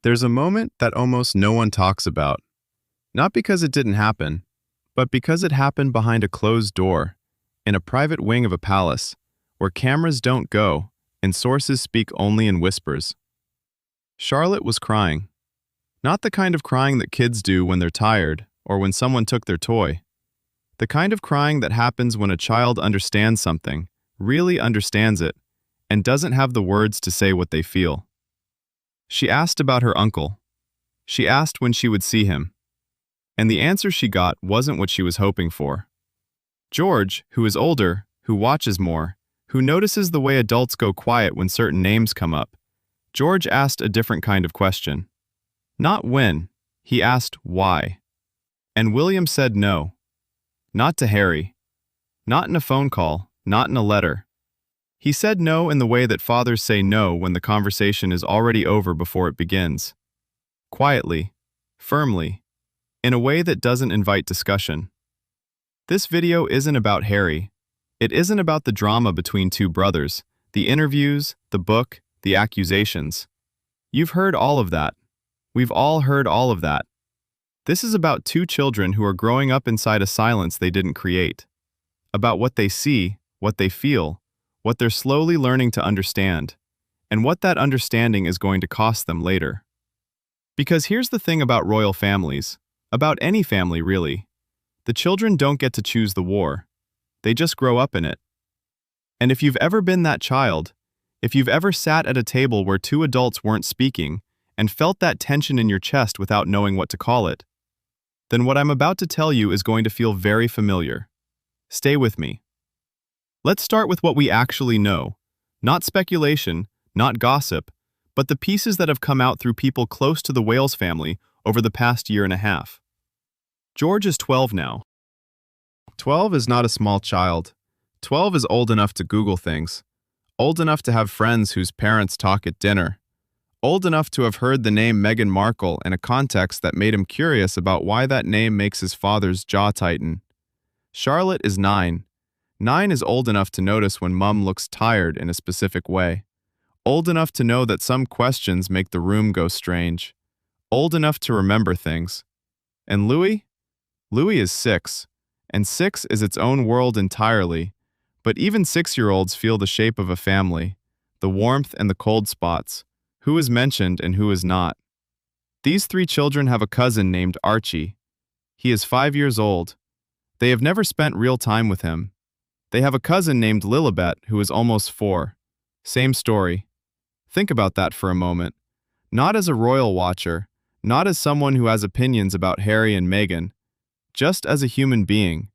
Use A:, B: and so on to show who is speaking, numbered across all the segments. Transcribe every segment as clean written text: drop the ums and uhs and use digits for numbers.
A: There's a moment that almost no one talks about, not because it didn't happen, but because it happened behind a closed door, in a private wing of a palace, where cameras don't go and sources speak only in whispers. Charlotte was crying. Not the kind of crying that kids do when they're tired or when someone took their toy. The kind of crying that happens when a child understands something, really understands it, and doesn't have the words to say what they feel. She asked about her uncle. She asked when she would see him. And the answer she got wasn't what she was hoping for. George, who is older, who watches more, who notices the way adults go quiet when certain names come up, George asked a different kind of question. Not when, he asked why. And William said no. Not to Harry. Not in a phone call, not in a letter. He said no in the way that fathers say no when the conversation is already over before it begins. Quietly, firmly, in a way that doesn't invite discussion. This video isn't about Harry. It isn't about the drama between two brothers, the interviews, the book, the accusations. You've heard all of that. We've all heard all of that. This is about two children who are growing up inside a silence they didn't create. About what they see, what they feel, what they're slowly learning to understand, and what that understanding is going to cost them later. Because here's the thing about royal families, about any family really. The children don't get to choose the war. They just grow up in it. And if you've ever been that child, if you've ever sat at a table where two adults weren't speaking and felt that tension in your chest without knowing what to call it, then what I'm about to tell you is going to feel very familiar. Stay with me. Let's start with what we actually know. Not speculation, not gossip, but the pieces that have come out through people close to the Wales family over the past year and a half. George is 12 now. 12 is not a small child. 12 is old enough to Google things. Old enough to have friends whose parents talk at dinner. Old enough to have heard the name Meghan Markle in a context that made him curious about why that name makes his father's jaw tighten. Charlotte is 9. 9 is old enough to notice when Mum looks tired in a specific way. Old enough to know that some questions make the room go strange. Old enough to remember things. And Louis? Louis is 6, and 6 is its own world entirely, but even 6-year-olds feel the shape of a family, the warmth and the cold spots, who is mentioned and who is not. These 3 children have a cousin named Archie. He is 5 years old. They have never spent real time with him. They have a cousin named Lilibet who is almost 4. Same story. Think about that for a moment. Not as a royal watcher, not as someone who has opinions about Harry and Meghan, just as a human being.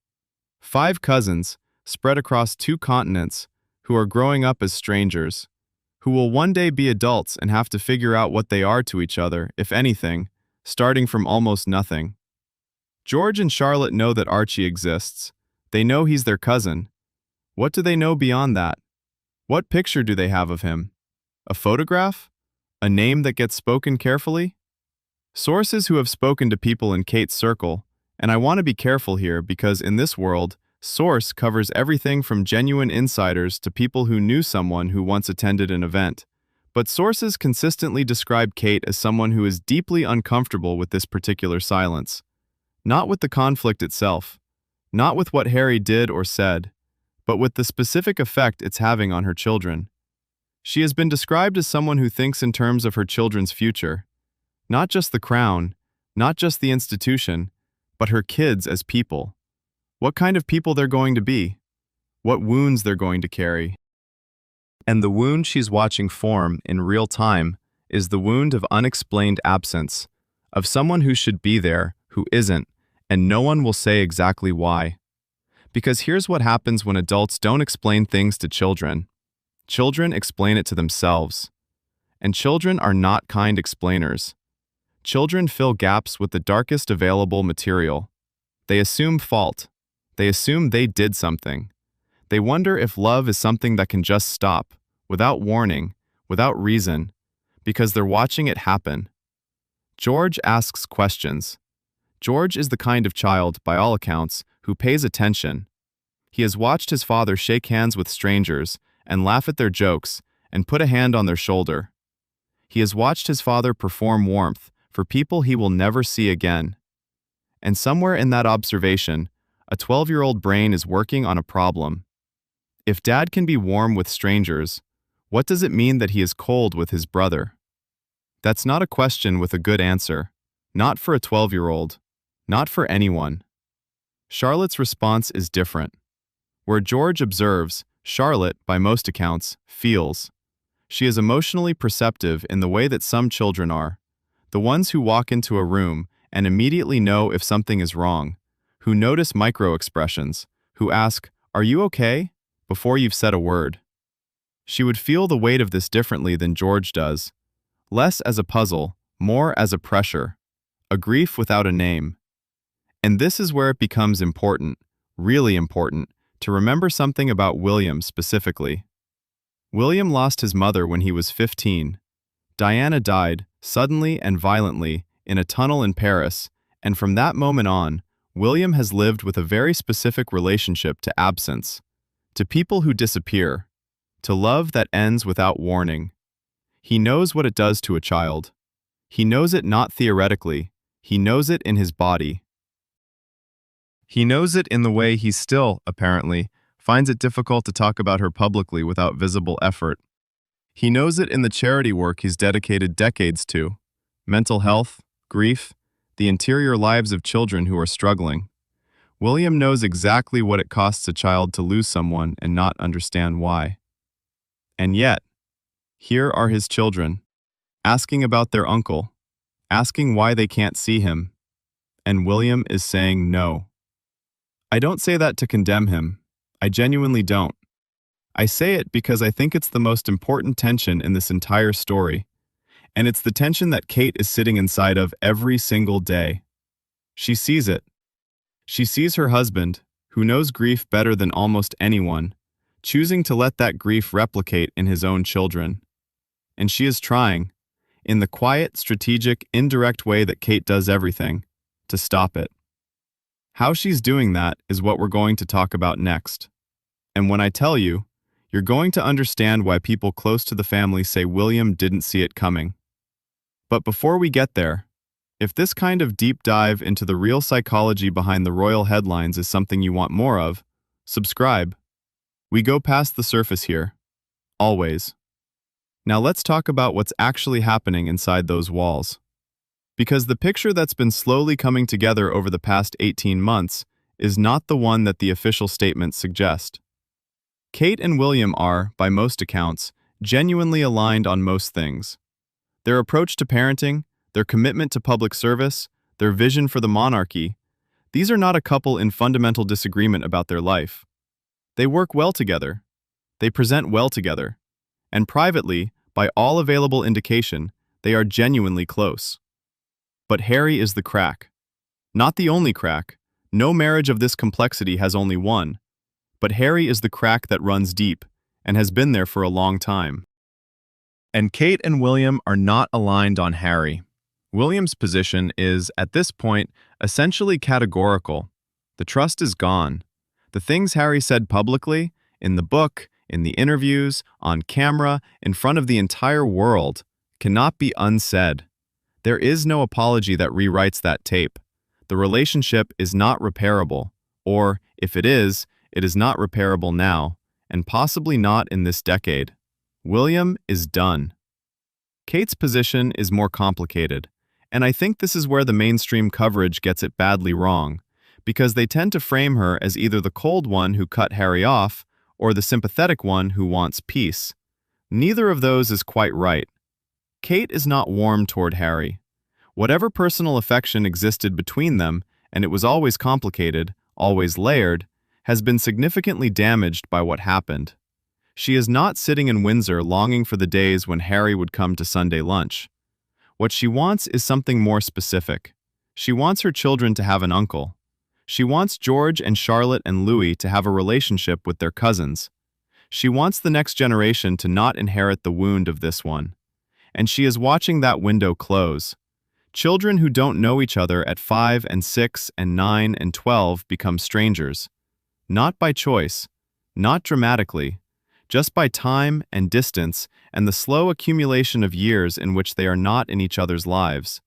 A: 5 cousins, spread across 2 continents, who are growing up as strangers, who will one day be adults and have to figure out what they are to each other, if anything, starting from almost nothing. George and Charlotte know that Archie exists. They know he's their cousin. What do they know beyond that? What picture do they have of him? A photograph? A name that gets spoken carefully? Sources who have spoken to people in Kate's circle, and I want to be careful here because in this world, source covers everything from genuine insiders to people who knew someone who once attended an event. But sources consistently describe Kate as someone who is deeply uncomfortable with this particular silence. Not with the conflict itself, not with what Harry did or said, but with the specific effect it's having on her children. She has been described as someone who thinks in terms of her children's future. Not just the crown, not just the institution, but her kids as people. What kind of people they're going to be. What wounds they're going to carry. And the wound she's watching form in real time is the wound of unexplained absence, of someone who should be there, who isn't, and no one will say exactly why. Because here's what happens when adults don't explain things to children. Children explain it to themselves. And children are not kind explainers. Children fill gaps with the darkest available material. They assume fault. They assume they did something. They wonder if love is something that can just stop, without warning, without reason, because they're watching it happen. George asks questions. George is the kind of child, by all accounts, who pays attention. He has watched his father shake hands with strangers and laugh at their jokes and put a hand on their shoulder. He has watched his father perform warmth for people he will never see again. And somewhere in that observation, a 12-year-old brain is working on a problem. If Dad can be warm with strangers, what does it mean that he is cold with his brother? That's not a question with a good answer. Not for a 12-year-old. Not for anyone. Charlotte's response is different. Where George observes, Charlotte, by most accounts, feels. She is emotionally perceptive in the way that some children are. The ones who walk into a room and immediately know if something is wrong, who notice micro-expressions, who ask, "Are you okay?" before you've said a word. She would feel the weight of this differently than George does. Less as a puzzle, more as a pressure. A grief without a name. And this is where it becomes important, really important, to remember something about William specifically. William lost his mother when he was 15. Diana died, suddenly and violently, in a tunnel in Paris, and from that moment on, William has lived with a very specific relationship to absence, to people who disappear, to love that ends without warning. He knows what it does to a child. He knows it not theoretically, he knows it in his body. He knows it in the way he still, apparently, finds it difficult to talk about her publicly without visible effort. He knows it in the charity work he's dedicated decades to: mental health, grief, the interior lives of children who are struggling. William knows exactly what it costs a child to lose someone and not understand why. And yet, here are his children, asking about their uncle, asking why they can't see him, and William is saying no. I don't say that to condemn him. I genuinely don't. I say it because I think it's the most important tension in this entire story, and it's the tension that Kate is sitting inside of every single day. She sees it. She sees her husband, who knows grief better than almost anyone, choosing to let that grief replicate in his own children. And she is trying, in the quiet, strategic, indirect way that Kate does everything, to stop it. How she's doing that is what we're going to talk about next. And when I tell you, you're going to understand why people close to the family say William didn't see it coming. But before we get there, if this kind of deep dive into the real psychology behind the royal headlines is something you want more of, subscribe. We go past the surface here. Always. Now let's talk about what's actually happening inside those walls. Because the picture that's been slowly coming together over the past 18 months is not the one that the official statements suggest. Kate and William are, by most accounts, genuinely aligned on most things. Their approach to parenting, their commitment to public service, their vision for the monarchy, these are not a couple in fundamental disagreement about their life. They work well together. They present well together. And privately, by all available indication, they are genuinely close. But Harry is the crack. Not the only crack. No marriage of this complexity has only one. But Harry is the crack that runs deep, and has been there for a long time. And Kate and William are not aligned on Harry. William's position is, at this point, essentially categorical. The trust is gone. The things Harry said publicly, in the book, in the interviews, on camera, in front of the entire world, cannot be unsaid. There is no apology that rewrites that tape. The relationship is not repairable, or, if it is not repairable now, and possibly not in this decade. William is done. Kate's position is more complicated, and I think this is where the mainstream coverage gets it badly wrong, because they tend to frame her as either the cold one who cut Harry off, or the sympathetic one who wants peace. Neither of those is quite right. Kate is not warm toward Harry. Whatever personal affection existed between them, and it was always complicated, always layered, has been significantly damaged by what happened. She is not sitting in Windsor longing for the days when Harry would come to Sunday lunch. What she wants is something more specific. She wants her children to have an uncle. She wants George and Charlotte and Louis to have a relationship with their cousins. She wants the next generation to not inherit the wound of this one. And she is watching that window close. Children who don't know each other at 5 and 6 and 9 and 12 become strangers. Not by choice, not dramatically, just by time and distance and the slow accumulation of years in which they are not in each other's lives.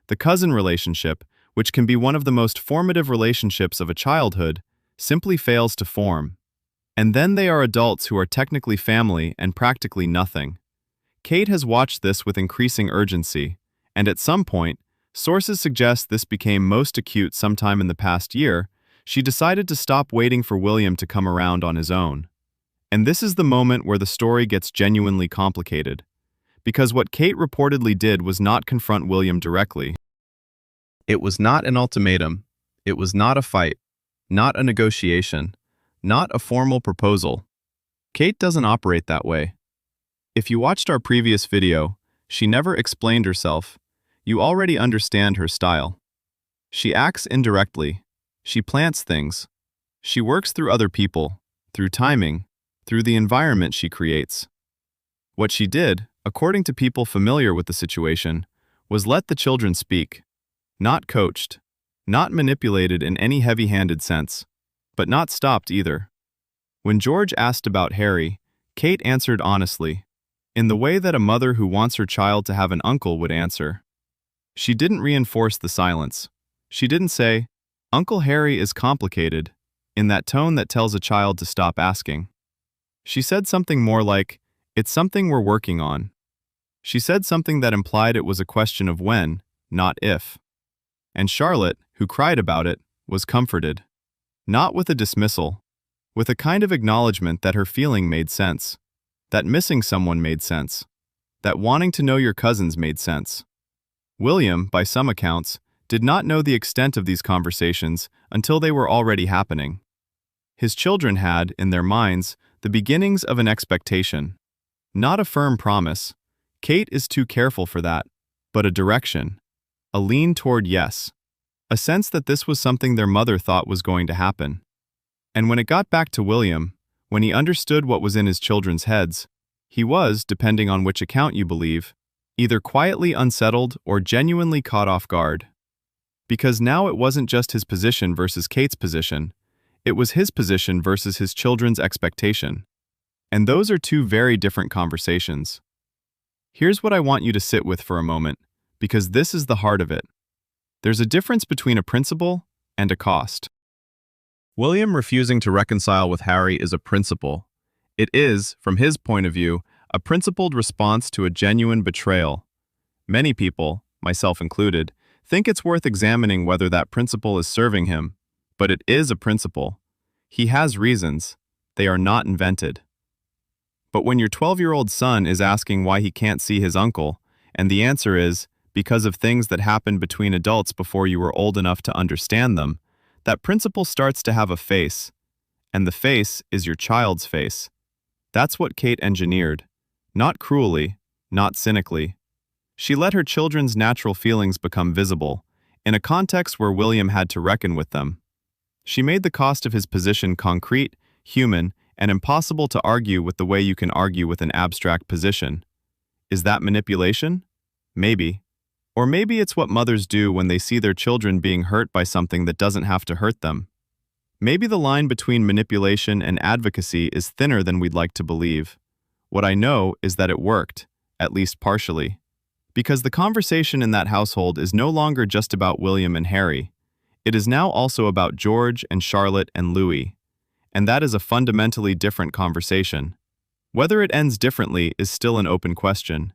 A: The cousin relationship, which can be one of the most formative relationships of a childhood, simply fails to form. And then they are adults who are technically family and practically nothing. Kate has watched this with increasing urgency, and at some point, sources suggest this became most acute sometime in the past year, she decided to stop waiting for William to come around on his own. And this is the moment where the story gets genuinely complicated. Because what Kate reportedly did was not confront William directly. It was not an ultimatum. It was not a fight. Not a negotiation. Not a formal proposal. Kate doesn't operate that way. If you watched our previous video, she never explained herself. You already understand her style. She acts indirectly. She plants things. She works through other people, through timing, through the environment she creates. What she did, according to people familiar with the situation, was let the children speak. Not coached, not manipulated in any heavy-handed sense, but not stopped either. When George asked about Harry, Kate answered honestly, in the way that a mother who wants her child to have an uncle would answer. She didn't reinforce the silence. She didn't say, "Uncle Harry is complicated," in that tone that tells a child to stop asking. She said something more like, "It's something we're working on." She said something that implied it was a question of when, not if. And Charlotte, who cried about it, was comforted. Not with a dismissal, with a kind of acknowledgement that her feeling made sense, that missing someone made sense, that wanting to know your cousins made sense. William, by some accounts, did not know the extent of these conversations until they were already happening. His children had, in their minds, the beginnings of an expectation. Not a firm promise. Kate is too careful for that, but a direction. A lean toward yes. A sense that this was something their mother thought was going to happen. And when it got back to William, when he understood what was in his children's heads, he was, depending on which account you believe, either quietly unsettled or genuinely caught off guard. Because now it wasn't just his position versus Kate's position, it was his position versus his children's expectation. And those are two very different conversations. Here's what I want you to sit with for a moment, because this is the heart of it. There's a difference between a principle and a cost. William refusing to reconcile with Harry is a principle. It is, from his point of view, a principled response to a genuine betrayal. Many people, myself included, think it's worth examining whether that principle is serving him, but it is a principle. He has reasons. They are not invented. But when your 12-year-old son is asking why he can't see his uncle, and the answer is, because of things that happened between adults before you were old enough to understand them, that principle starts to have a face, and the face is your child's face. That's what Kate engineered. Not cruelly, not cynically. She let her children's natural feelings become visible, in a context where William had to reckon with them. She made the cost of his position concrete, human, and impossible to argue with the way you can argue with an abstract position. Is that manipulation? Maybe. Or maybe it's what mothers do when they see their children being hurt by something that doesn't have to hurt them. Maybe the line between manipulation and advocacy is thinner than we'd like to believe. What I know is that it worked, at least partially. Because the conversation in that household is no longer just about William and Harry. It is now also about George and Charlotte and Louis. And that is a fundamentally different conversation. Whether it ends differently is still an open question.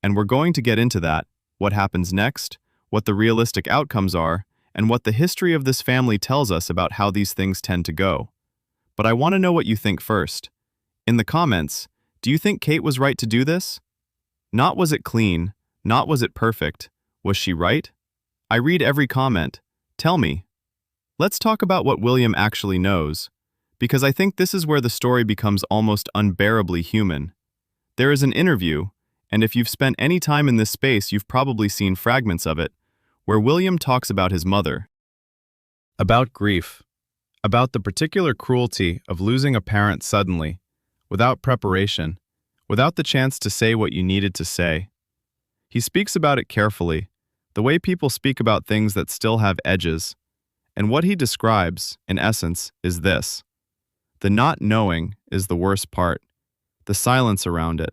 A: And we're going to get into that, what happens next, what the realistic outcomes are, and what the history of this family tells us about how these things tend to go. But I want to know what you think first. In the comments, do you think Kate was right to do this? Not was it clean, not was it perfect. Was she right? I read every comment. Tell me. Let's talk about what William actually knows, because I think this is where the story becomes almost unbearably human. There is an interview, and if you've spent any time in this space, you've probably seen fragments of it, where William talks about his mother. About grief. About the particular cruelty of losing a parent suddenly, without preparation, without the chance to say what you needed to say. He speaks about it carefully, the way people speak about things that still have edges. And what he describes, in essence, is this. The not knowing is the worst part. the silence around it,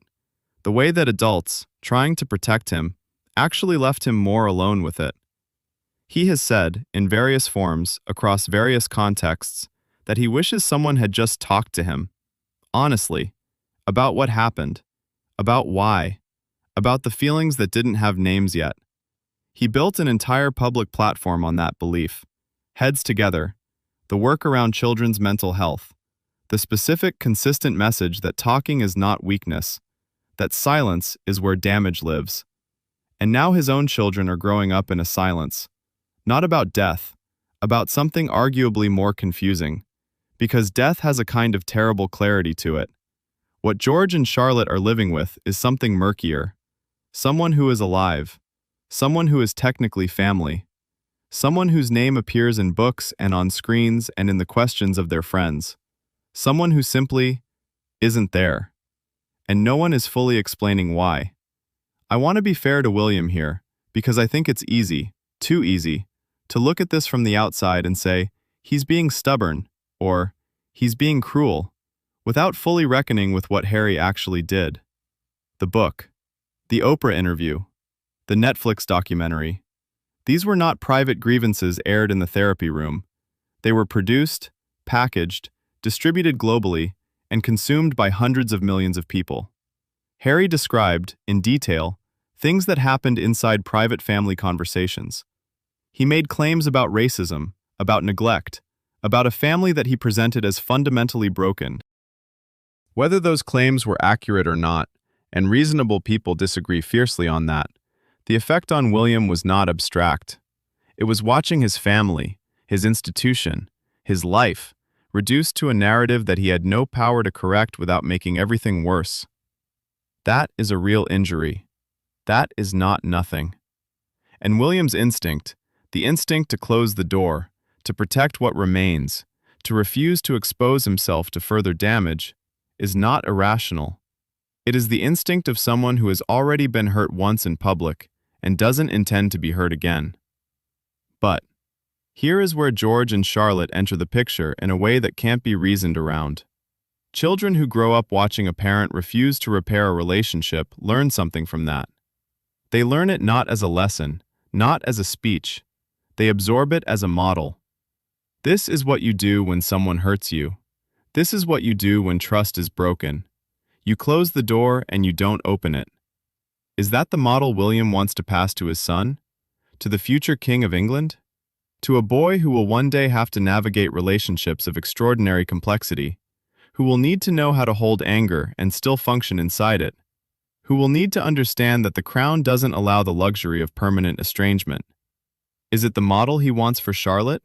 A: the way that adults, trying to protect him, actually left him more alone with it. He has said, in various forms, across various contexts, that he wishes someone had just talked to him, honestly, about what happened, about why, about the feelings that didn't have names yet. He built an entire public platform on that belief. Heads together, the work around children's mental health, the specific, consistent message that talking is not weakness, that silence is where damage lives. And now his own children are growing up in a silence. Not about death, about something arguably more confusing, because death has a kind of terrible clarity to it. What George and Charlotte are living with is something murkier. Someone who is alive. Someone who is technically family. Someone whose name appears in books and on screens and in the questions of their friends. Someone who simply isn't there. And no one is fully explaining why. I want to be fair to William here, because I think it's easy, too easy, to look at this from the outside and say, he's being stubborn, or he's being cruel, without fully reckoning with what Harry actually did. The book, the Oprah interview, the Netflix documentary. These were not private grievances aired in the therapy room. They were produced, packaged, distributed globally, and consumed by hundreds of millions of people. Harry described, in detail, things that happened inside private family conversations. He made claims about racism, about neglect, about a family that he presented as fundamentally broken. Whether those claims were accurate or not, and reasonable people disagree fiercely on that, the effect on William was not abstract. It was watching his family, his institution, his life, reduced to a narrative that he had no power to correct without making everything worse. That is a real injury. That is not nothing. And William's instinct, the instinct to close the door, to protect what remains, to refuse to expose himself to further damage, is not irrational. It is the instinct of someone who has already been hurt once in public and doesn't intend to be hurt again. But here is where George and Charlotte enter the picture in a way that can't be reasoned around. Children who grow up watching a parent refuse to repair a relationship learn something from that. They learn it not as a lesson, not as a speech. They absorb it as a model. This is what you do when someone hurts you. This is what you do when trust is broken. You close the door and you don't open it. Is that the model William wants to pass to his son? To the future King of England? To a boy who will one day have to navigate relationships of extraordinary complexity, who will need to know how to hold anger and still function inside it, who will need to understand that the crown doesn't allow the luxury of permanent estrangement. Is it the model he wants for Charlotte,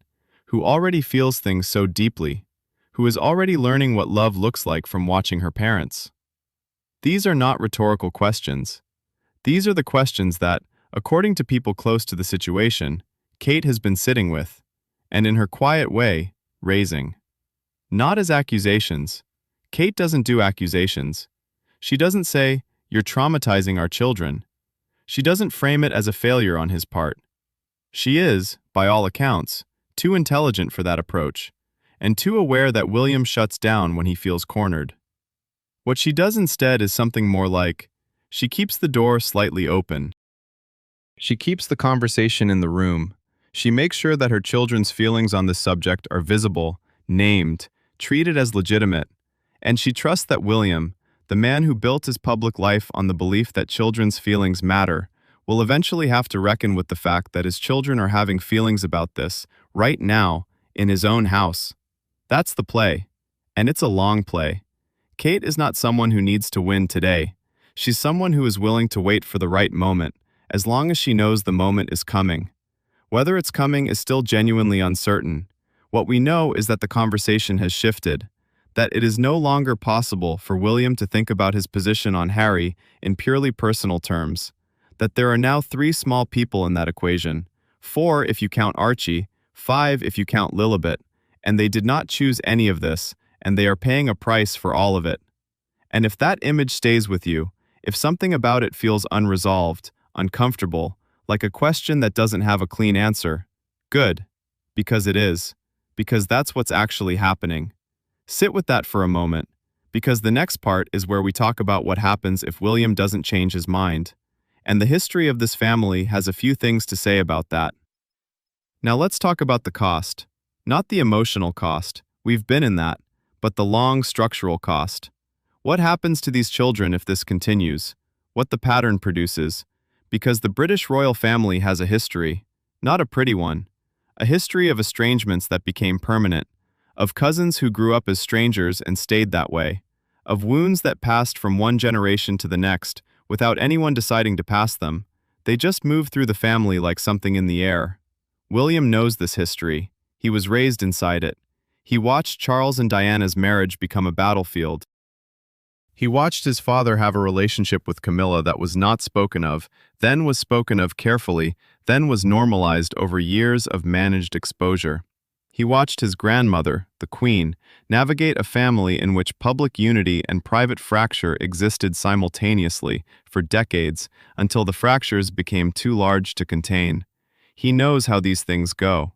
A: who already feels things so deeply, who is already learning what love looks like from watching her parents? These are not rhetorical questions. These are the questions that, according to people close to the situation, Kate has been sitting with, and in her quiet way, raising. Not as accusations. Kate doesn't do accusations. She doesn't say, "You're traumatizing our children." She doesn't frame it as a failure on his part. She is, by all accounts, too intelligent for that approach, and too aware that William shuts down when he feels cornered. What she does instead is something more like, she keeps the door slightly open. She keeps the conversation in the room. She makes sure that her children's feelings on this subject are visible, named, treated as legitimate, and she trusts that William, the man who built his public life on the belief that children's feelings matter, will eventually have to reckon with the fact that his children are having feelings about this, right now, in his own house. That's the play. And it's a long play. Kate is not someone who needs to win today. She's someone who is willing to wait for the right moment, as long as she knows the moment is coming. Whether it's coming is still genuinely uncertain. What we know is that the conversation has shifted, that it is no longer possible for William to think about his position on Harry in purely personal terms, that there are now 3 small people in that equation, 4 if you count Archie, 5 if you count Lilibet, and they did not choose any of this, and they are paying a price for all of it. And if that image stays with you, if something about it feels unresolved, uncomfortable, like a question that doesn't have a clean answer, good, because it is, because that's what's actually happening. Sit with that for a moment, because the next part is where we talk about what happens if William doesn't change his mind. And the history of this family has a few things to say about that. Now let's talk about the cost. Not the emotional cost, we've been in that, but the long structural cost. What happens to these children if this continues? What the pattern produces? Because the British royal family has a history, not a pretty one, a history of estrangements that became permanent, of cousins who grew up as strangers and stayed that way, of wounds that passed from one generation to the next without anyone deciding to pass them. They just moved through the family like something in the air. William knows this history. He was raised inside it. He watched Charles and Diana's marriage become a battlefield. He watched his father have a relationship with Camilla that was not spoken of, then was spoken of carefully, then was normalized over years of managed exposure. He watched his grandmother, the Queen, navigate a family in which public unity and private fracture existed simultaneously for decades until the fractures became too large to contain. He knows how these things go.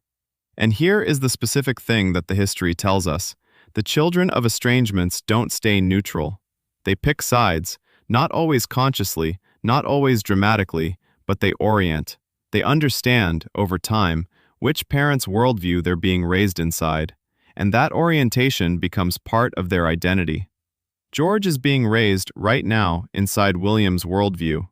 A: And here is the specific thing that the history tells us. The children of estrangements don't stay neutral. They pick sides, not always consciously, not always dramatically, but they orient. They understand, over time, which parent's worldview they're being raised inside, and that orientation becomes part of their identity. George is being raised right now inside William's worldview,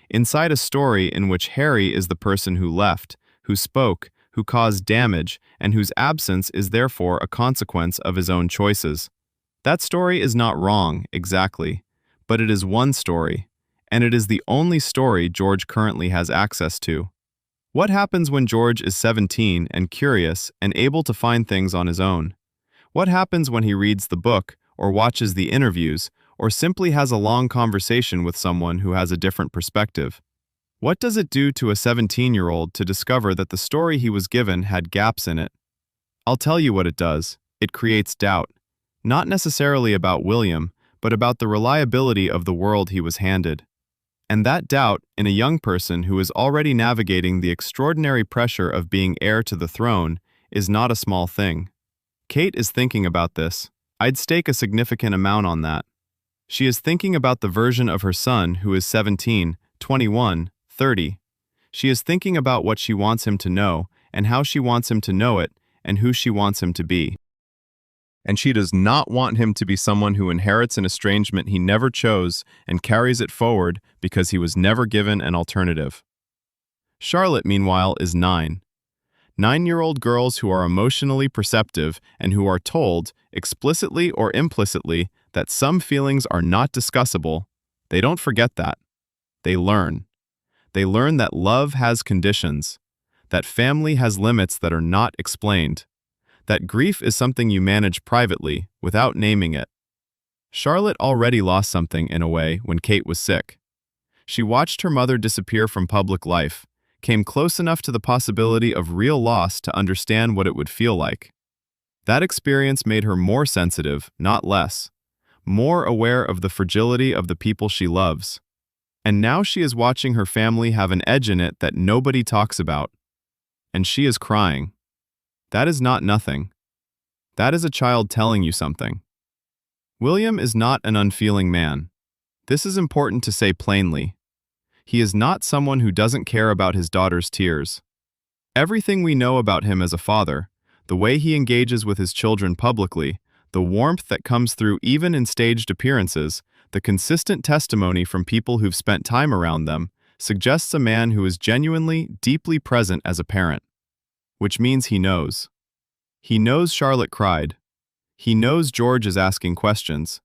A: inside a story in which Harry is the person who left, who spoke, who caused damage, and whose absence is therefore a consequence of his own choices. That story is not wrong, exactly, but it is one story, and it is the only story George currently has access to. What happens when George is 17 and curious and able to find things on his own? What happens when he reads the book, or watches the interviews, or simply has a long conversation with someone who has a different perspective? What does it do to a 17-year-old to discover that the story he was given had gaps in it? I'll tell you what it does. It creates doubt. Not necessarily about William, but about the reliability of the world he was handed. And that doubt, in a young person who is already navigating the extraordinary pressure of being heir to the throne, is not a small thing. Kate is thinking about this. I'd stake a significant amount on that. She is thinking about the version of her son who is 17, 21, 30. She is thinking about what she wants him to know, and how she wants him to know it, and who she wants him to be. And she does not want him to be someone who inherits an estrangement he never chose and carries it forward because he was never given an alternative. Charlotte, meanwhile, is 9. 9-year-old girls who are emotionally perceptive and who are told, explicitly or implicitly, that some feelings are not discussable, they don't forget that. They learn. They learn that love has conditions, that family has limits that are not explained, that grief is something you manage privately, without naming it. Charlotte already lost something in a way when Kate was sick. She watched her mother disappear from public life, came close enough to the possibility of real loss to understand what it would feel like. That experience made her more sensitive, not less, more aware of the fragility of the people she loves. And now she is watching her family have an edge in it that nobody talks about. And she is crying. That is not nothing. That is a child telling you something. William is not an unfeeling man. This is important to say plainly. He is not someone who doesn't care about his daughter's tears. Everything we know about him as a father, the way he engages with his children publicly, the warmth that comes through even in staged appearances, the consistent testimony from people who've spent time around them, suggests a man who is genuinely, deeply present as a parent. Which means he knows. He knows Charlotte cried. He knows George is asking questions.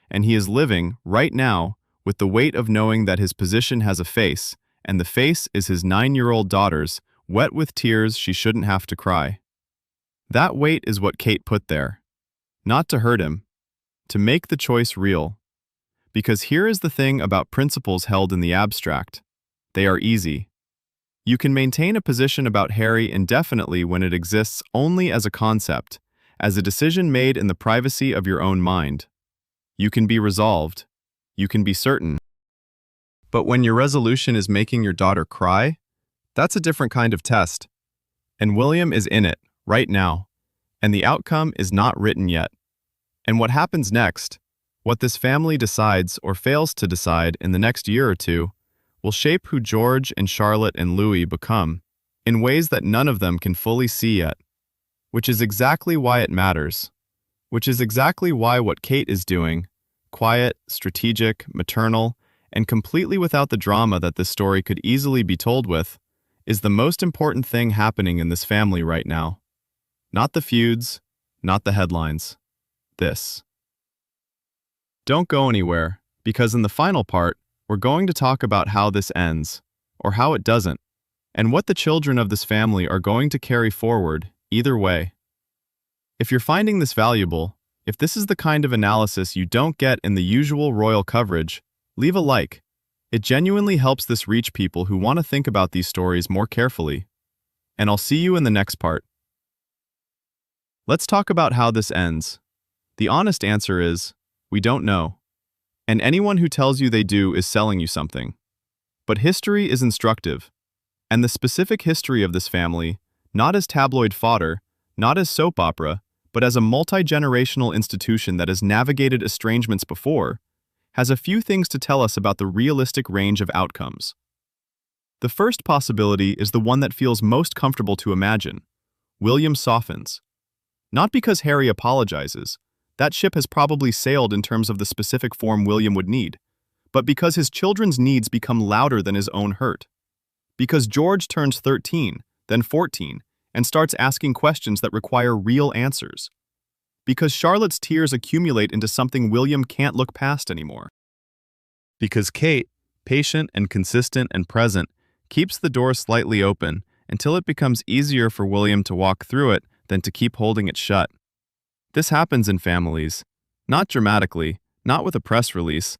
A: And he is living, right now, with the weight of knowing that his position has a face, and the face is his 9-year-old daughter's, wet with tears she shouldn't have to cry. That weight is what Kate put there. Not to hurt him. To make the choice real. Because here is the thing about principles held in the abstract. They are easy. You can maintain a position about Harry indefinitely when it exists only as a concept, as a decision made in the privacy of your own mind. You can be resolved. You can be certain. But when your resolution is making your daughter cry, that's a different kind of test. And William is in it, right now. And the outcome is not written yet. And what happens next? What this family decides or fails to decide in the next year or two will shape who George and Charlotte and Louis become in ways that none of them can fully see yet, which is exactly why it matters, which is exactly why what Kate is doing, quiet, strategic, maternal, and completely without the drama that this story could easily be told with, is the most important thing happening in this family right now. Not the feuds, not the headlines. This. Don't go anywhere, because in the final part, we're going to talk about how this ends, or how it doesn't, and what the children of this family are going to carry forward, either way. If you're finding this valuable, if this is the kind of analysis you don't get in the usual royal coverage, leave a like. It genuinely helps this reach people who want to think about these stories more carefully. And I'll see you in the next part. Let's talk about how this ends. The honest answer is, we don't know. And anyone who tells you they do is selling you something. But history is instructive. And the specific history of this family, not as tabloid fodder, not as soap opera, but as a multi-generational institution that has navigated estrangements before, has a few things to tell us about the realistic range of outcomes. The first possibility is the one that feels most comfortable to imagine. William softens. Not because Harry apologizes, that ship has probably sailed in terms of the specific form William would need, but because his children's needs become louder than his own hurt. Because George turns 13, then 14, and starts asking questions that require real answers. Because Charlotte's tears accumulate into something William can't look past anymore. Because Kate, patient and consistent and present, keeps the door slightly open until it becomes easier for William to walk through it than to keep holding it shut. This happens in families, not dramatically, not with a press release.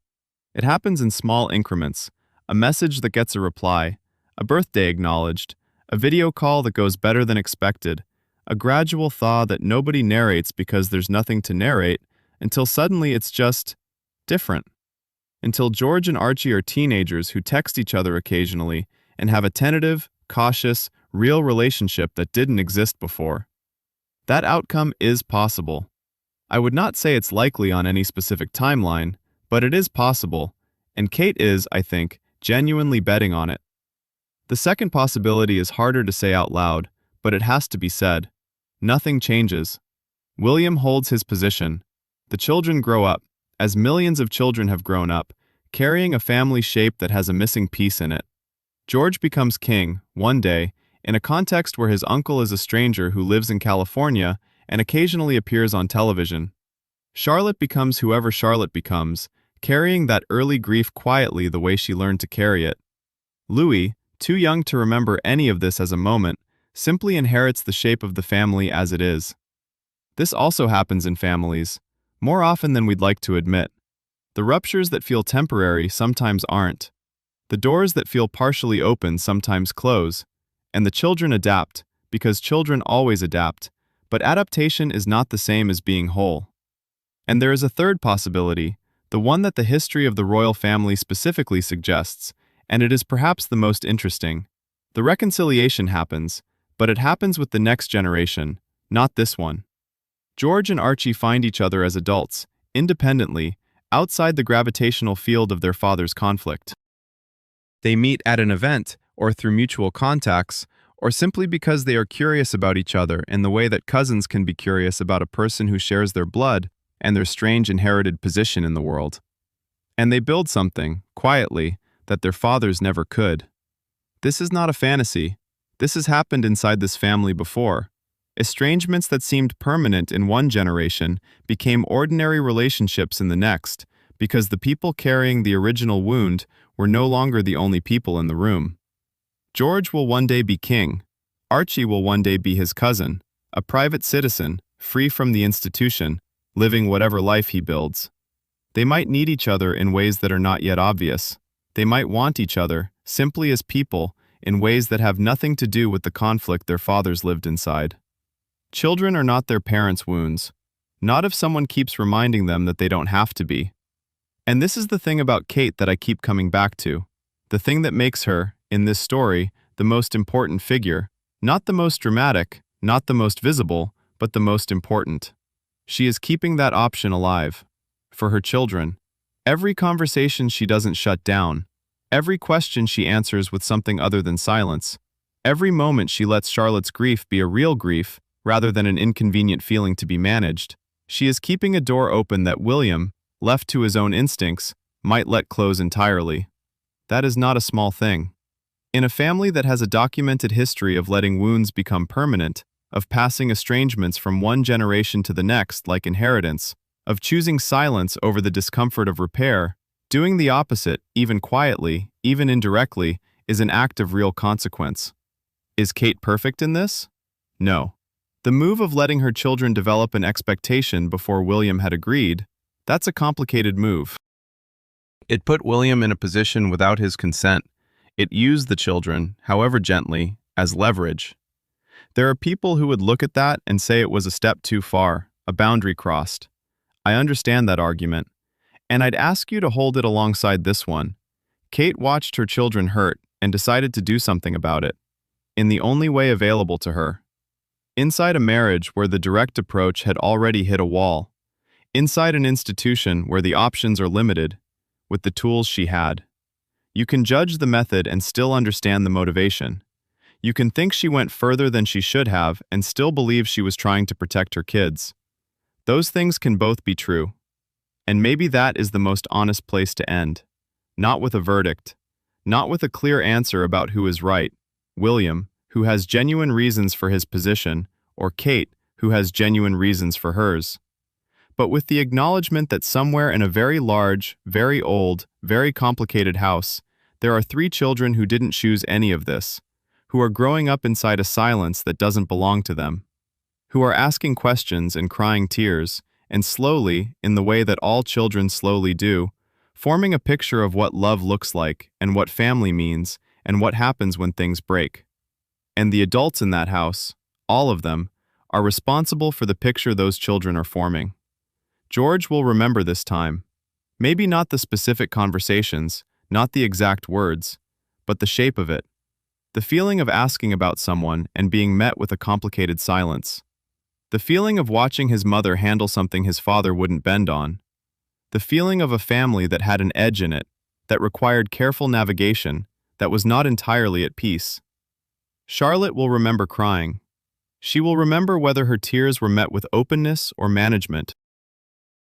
A: It happens in small increments, a message that gets a reply, a birthday acknowledged, a video call that goes better than expected, a gradual thaw that nobody narrates because there's nothing to narrate, until suddenly it's just different. Until George and Archie are teenagers who text each other occasionally and have a tentative, cautious, real relationship that didn't exist before. That outcome is possible. I would not say it's likely on any specific timeline, but it is possible, and Kate is, I think, genuinely betting on it. The second possibility is harder to say out loud, but it has to be said. Nothing changes. William holds his position. The children grow up, as millions of children have grown up, carrying a family shape that has a missing piece in it. George becomes king, one day, in a context where his uncle is a stranger who lives in California and occasionally appears on television. Charlotte becomes whoever Charlotte becomes, carrying that early grief quietly the way she learned to carry it. Louis, too young to remember any of this as a moment, simply inherits the shape of the family as it is. This also happens in families, more often than we'd like to admit. The ruptures that feel temporary sometimes aren't. The doors that feel partially open sometimes close, and the children adapt, because children always adapt, but adaptation is not the same as being whole. And there is a third possibility, the one that the history of the royal family specifically suggests, and it is perhaps the most interesting. The reconciliation happens, but it happens with the next generation, not this one. George and Archie find each other as adults, independently, outside the gravitational field of their father's conflict. They meet at an event, or through mutual contacts, or simply because they are curious about each other in the way that cousins can be curious about a person who shares their blood and their strange inherited position in the world. And they build something, quietly, that their fathers never could. This is not a fantasy. This has happened inside this family before. Estrangements that seemed permanent in one generation became ordinary relationships in the next, because the people carrying the original wound were no longer the only people in the room. George will one day be king. Archie will one day be his cousin, a private citizen, free from the institution, living whatever life he builds. They might need each other in ways that are not yet obvious. They might want each other, simply as people, in ways that have nothing to do with the conflict their fathers lived inside. Children are not their parents' wounds, not if someone keeps reminding them that they don't have to be. And this is the thing about Kate that I keep coming back to, the thing that makes her, in this story, the most important figure, not the most dramatic, not the most visible, but the most important. She is keeping that option alive. for her children. Every conversation she doesn't shut down. Every question she answers with something other than silence. Every moment she lets Charlotte's grief be a real grief rather than an inconvenient feeling to be managed. She is keeping a door open that William, left to his own instincts, might let close entirely. That is not a small thing. In a family that has a documented history of letting wounds become permanent, of passing estrangements from one generation to the next like inheritance, of choosing silence over the discomfort of repair, doing the opposite, even quietly, even indirectly, is an act of real consequence. Is Kate perfect in this? No. The move of letting her children develop an expectation before William had agreed, that's a complicated move. It put William in a position without his consent. It used the children, however gently, as leverage. There are people who would look at that and say it was a step too far, a boundary crossed. I understand that argument, and I'd ask you to hold it alongside this one. Kate watched her children hurt and decided to do something about it, in the only way available to her. Inside a marriage where the direct approach had already hit a wall. Inside an institution where the options are limited, with the tools she had. You can judge the method and still understand the motivation. You can think she went further than she should have and still believe she was trying to protect her kids. Those things can both be true. And maybe that is the most honest place to end. Not with a verdict. Not with a clear answer about who is right. William, who has genuine reasons for his position, or Kate, who has genuine reasons for hers. But with the acknowledgement that somewhere in a very large, very old, very complicated house, there are 3 children who didn't choose any of this, who are growing up inside a silence that doesn't belong to them, who are asking questions and crying tears, and slowly, in the way that all children slowly do, forming a picture of what love looks like and what family means and what happens when things break. And the adults in that house, all of them, are responsible for the picture those children are forming. George will remember this time. Maybe not the specific conversations, not the exact words, but the shape of it. The feeling of asking about someone and being met with a complicated silence. The feeling of watching his mother handle something his father wouldn't bend on. The feeling of a family that had an edge in it, that required careful navigation, that was not entirely at peace. Charlotte will remember crying. She will remember whether her tears were met with openness or management.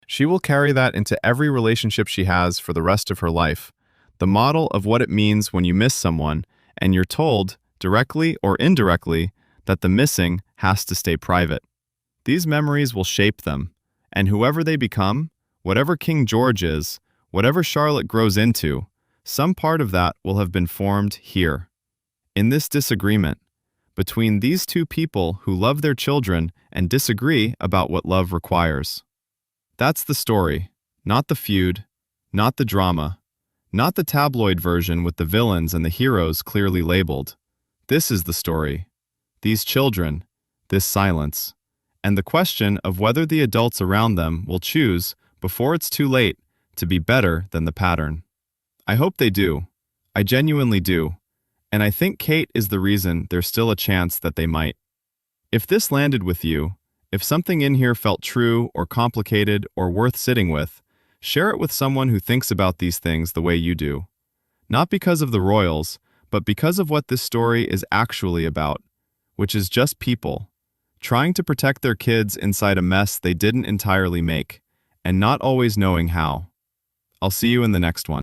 A: She will carry that into every relationship she has for the rest of her life, the model of what it means when you miss someone and you're told, directly or indirectly, that the missing has to stay private. These memories will shape them, and whoever they become, whatever King George is, whatever Charlotte grows into, some part of that will have been formed here, in this disagreement, between these 2 people who love their children and disagree about what love requires. That's the story, not the feud, not the drama, not the tabloid version with the villains and the heroes clearly labeled. This is the story. These children, this silence, and the question of whether the adults around them will choose, before it's too late, to be better than the pattern. I hope they do. I genuinely do. And I think Kate is the reason there's still a chance that they might. If this landed with you, if something in here felt true or complicated or worth sitting with, share it with someone who thinks about these things the way you do. Not because of the royals, but because of what this story is actually about, which is just people, trying to protect their kids inside a mess they didn't entirely make, and not always knowing how. I'll see you in the next one.